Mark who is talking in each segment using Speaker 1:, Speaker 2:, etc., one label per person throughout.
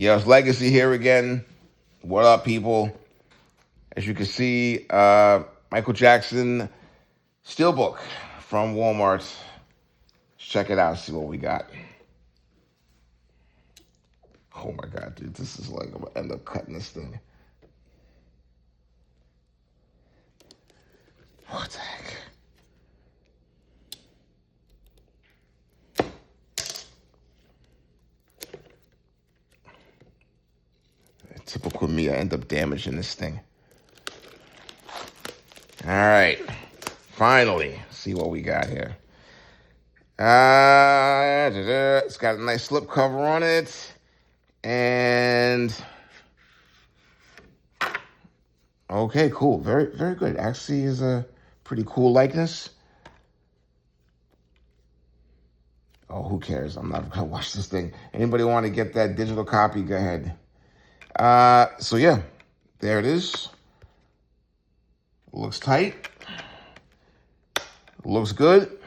Speaker 1: Yo, it's Legacy here again. What up, people? As you can see, Michael Jackson steelbook from Walmart. Let's check it out, see what we got. Oh my God, dude, this is like, I'm gonna end up cutting this thing. What the heck? Typical me, I end up damaging this thing. All right, finally, see what we got here. It's got a nice slip cover on it, and okay, cool, very, very good. Actually, is a pretty cool likeness. Oh, who cares? I'm not gonna watch this thing. Anybody want to get that digital copy? Go ahead. So yeah, there it is. Looks tight. Looks good.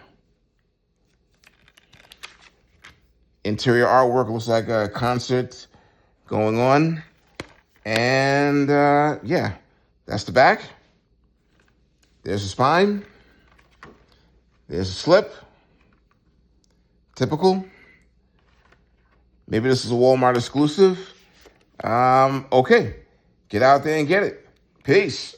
Speaker 1: Interior artwork looks like a concert going on. And yeah, that's the back. There's the spine. There's a slip. Typical. Maybe this is a Walmart exclusive. Okay, get out there and get it. Peace.